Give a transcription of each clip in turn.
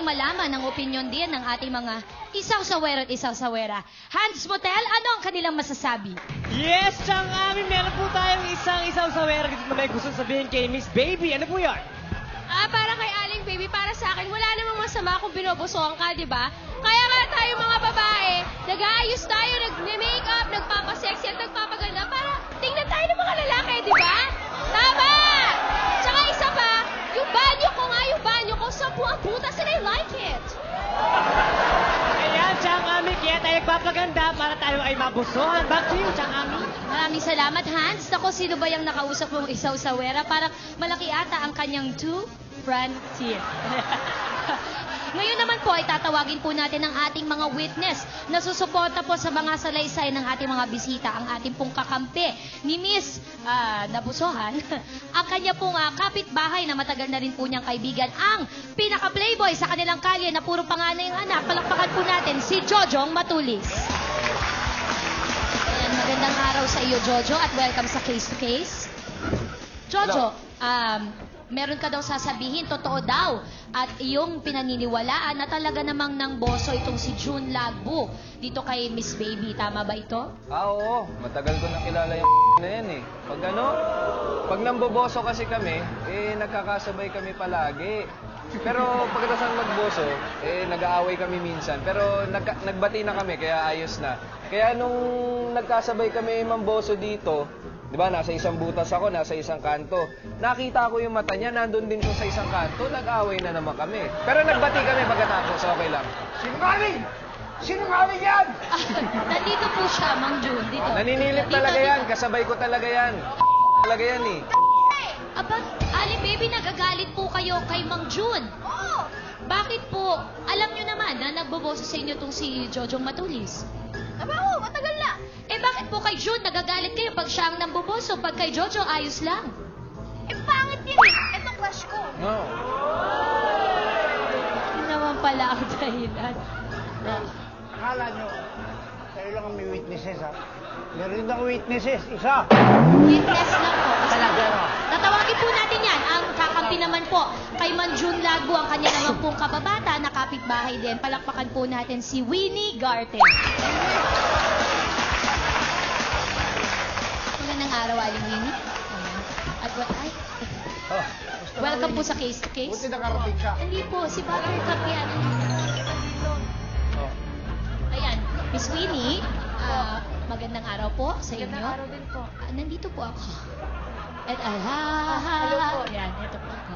malaman ang opinion din ng ating mga isaw-sawera at isaw-sawera. Hans Motel, ano ang kanilang masasabi? Yes, Chang Ami, meron po tayong isang isaw-sawera dito na may gusto sabihin kay Miss Baby. Ano po yan? Para kay Aling Baby, para sa akin, wala namang masama kung binobosohan ka, di ba? Kaya nga tayo mga babae, nag-aayos tayo, nag-makeup, nagpapasexy at nagpapaganda para tingnan tayo ng mga lalaki, di ba? Tama! Tsaka isa pa, yung banyo ko, 10 ang butas and I like it. Ayan, Chang Ami, kaya tayo nagpapaganda para tayo ay mabusuhan. Back to you, Chang Ami. Maraming salamat, Hans. Ako, sino ba yung nakausap mong isaw-sawera? Parang malaki ata ang kanyang frontier. Ngayon naman po ay tatawagin po natin ang ating mga witness na susuporta po sa mga salaysay ng ating mga bisita. Ang ating pong kakampi ni Miss Nabusohan, ang kanya pong kapitbahay na matagal na rin po niyang kaibigan, ang pinaka-playboy sa kanilang kalye na puro panganay ang anak. Palakpakan po natin si Jojong Matulis. Ayan, magandang araw sa iyo, Jojo, at welcome sa Case to Case. Jojo, meron ka daw sasabihin, totoo daw, at iyong pinaniniwalaan na talaga namang nang boso itong si June Lagbo dito kay Miss Baby. Tama ba ito? Oo. Matagal ko nakilala yung na yan eh. Pag namboboso kasi kami, nagkakasabay kami palagi. Pero pagkatasan magboso, nag-aaway kami minsan. Pero nagbati na kami, kaya ayos na. Kaya nung nagkasabay kami mamboso dito, di ba, nasa isang butas ako, nasa isang kanto. Nakita ko yung mata niya, nandun din ko sa isang kanto, nag-away na naman kami. Pero nagbati kami pagkatapos, okay lang. Sinungaling! Sinungaling yan! Nandito po siya, Mang June. Dito. Naninilip talaga yan, kasabay ko talaga yan. Talaga yan eh. Aba, Ali Baby, nagagalit po kayo kay Mang June. Oo! Bakit po? Alam nyo naman na nagboboso sa inyo tong si Jojong Matulis. Oo, matagal na. Bakit po kay June nagagalit kayo pag siya ang namboboso? Pag kay Jojo, ayos lang. Pangit yun eh. Ito crush ko. No. Hindi naman pala ang dahilan. Akala nyo, kayo lang ang may witnesses, ha? Meron din ako witnesses, isa. Witness lang po. Talaga, no? Tatawagin po natin yan. Ang kakampi naman po kay Mang June Lagbo, ang kanya naman pong kababata na kapitbahay din. Palakpakan po natin si Winnie Garten. Magandang araw, Aling Winnie. At ay, welcome po sa Case to Case. Buti nakarating ka. Hindi po, si Father Capian. Ayan, Miss Winnie, magandang araw po sa inyo. Magandang araw din po. Nandito po ako. At hello po. Ayan, ito po ako.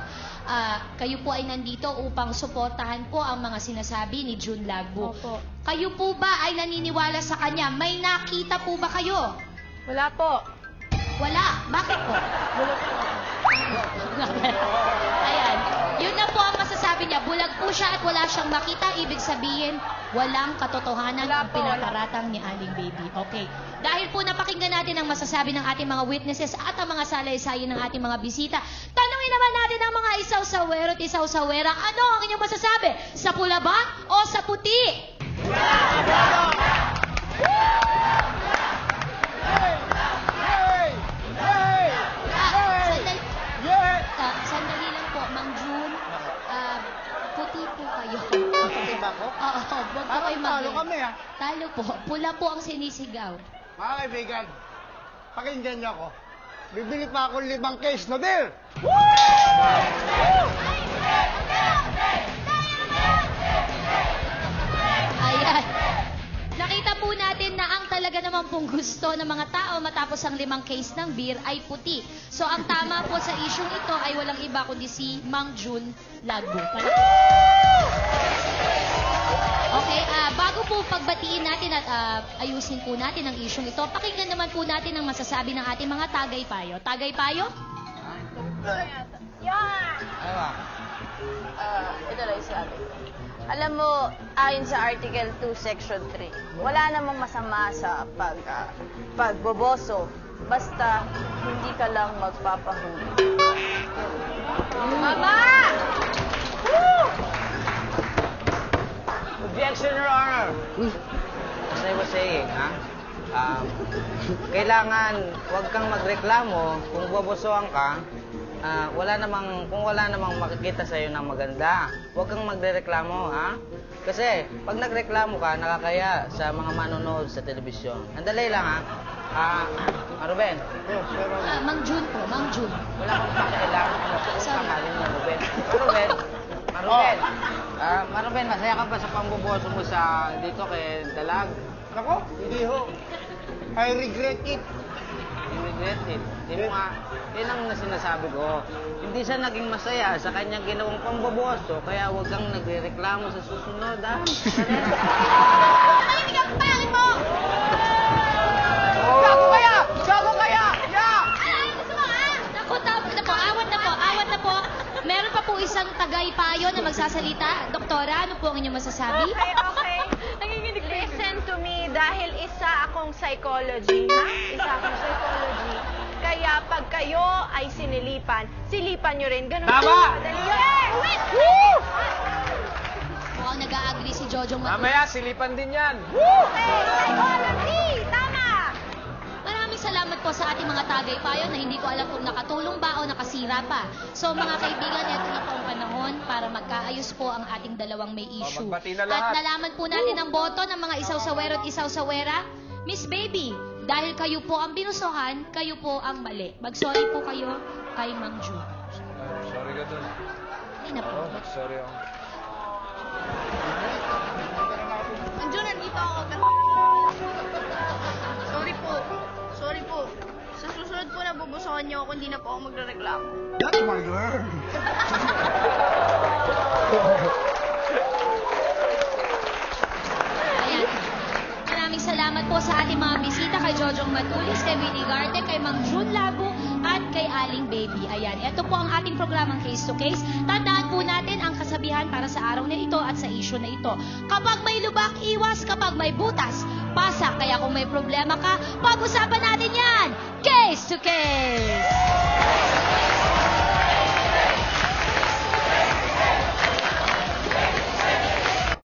Kayo po ay nandito upang suportahan po ang mga sinasabi ni June Lagbo. Opo. Kayo po ba ay naniniwala sa kanya? May nakita po ba kayo? Wala po. Wala. Bakit po? Bulok po. Ayan. Yun na po ang masasabi niya. Bulag po siya at wala siyang makita. Ibig sabihin, walang katotohanan ang pinakaratang ni Aling Baby. Okay. Dahil po napakinggan natin ang masasabi ng ating mga witnesses at ang mga salay-sayin ng ating mga bisita, tanungin naman natin ang mga isaw-sawero at isaw-sawera. Ano ang inyong masasabi? Sa pula ba o sa puti? Sandali lang po, Mang June. Puti po kayo. Puti ba ako? Oo, huwag po kayo Talo kami, ha? Talo po. Pula po ang sinisigaw. Mga kaibigan, pakinggan niyo ako. Bibili pa ako 5 case na beer. Ayan. Nakita po natin na ang talaga naman pong gusto ng mga tao matapos ang 5 case ng beer ay puti. So ang tama po sa isyong ito ay walang iba kundi si Mang June Lagbo. Okay, bago po pagbatiin natin at ayusin po natin ang isyong ito, pakinggan naman po natin ang masasabi ng ating mga tagay-payo. Tagay-payo? Yan! Ito lang si Ate. Alam mo, ayon sa Article 2, Section 3, wala namang masama sa pagboboso, basta hindi ka lang magpapahuli. Mama! Objection, Your Honor. As I was saying, kailangan huwag kang magreklamo kung bobosohan ka kung wala namang makikita sa'yo ng maganda, huwag kang magrereklamo, ha? Kasi, pag nagreklamo ka, nakakaya sa mga manonood sa telebisyon. Andali lang, ha? Ruben, Yes, sir. Mang Jun po, Mang Jun. wala akong pakialam kung Sorry. pangalan niya, Ruben. Ruben, masaya ka ba sa pamboboso mo sa dito kay Dalag? Nako, hindi ho. I regret it. You regret it. Hindi mo nga, yun ang sinasabi ko. Hindi siya naging masaya sa kanyang ginawang pamboboso, kaya huwag kang nagrereklamo sa susunod, ha? Tumahimik ang pangit mo! Gago kaya! Gago kaya! Yeah! Ano gusto mo, ha? Naku, awat na po. Meron pa po isang tagay-payo na magsasalita. Doktora, ano po ang inyong masasabi? Okay. Listen to me, dahil isa akong psychology, ha? Isa akong psychology. Kaya pag kayo ay silipan nyo rin. Ganun Tama! Madali yun. Wait! Woo! Mukhang nag-a-agree si Jojong Matulis. Mamaya, silipan din yan. Okay, psychology! Tama! Maraming salamat po sa ating mga tagay-payo na hindi ko alam kung nakatulong ba o nakasira pa. So mga kaibigan, ito na po ang panahon para magkaayos po ang ating dalawang may issue. magbati na At lahat. nalaman po natin ang boto ng mga isaw-sawero at isaw-sawera. Miss Baby, dahil kayo po ang binusuhan, kayo po ang mali. Mag-sorry po kayo kay Mang Ju. Sorry ka dun. Hindi na po. Sorry ako. Andiyo, nandito ako. Sorry po. Sa susunod po na bubusokan niyo ako, hindi na po ako magrereklamo. That's my girl. Ayan. Maraming salamat po sa ating mga bisita kay Jojong Matulis, kay Winnie Garte, kay Mang Jun Labo, at kay Aling Baby. Ayan, ito po ang ating programang Case to Case. Tandaan po natin ang kasabihan para sa araw na ito at sa issue na ito. Kapag may lubak, iwas. Kapag may butas, pasak. Kaya kung may problema ka, pag-usapan natin yan!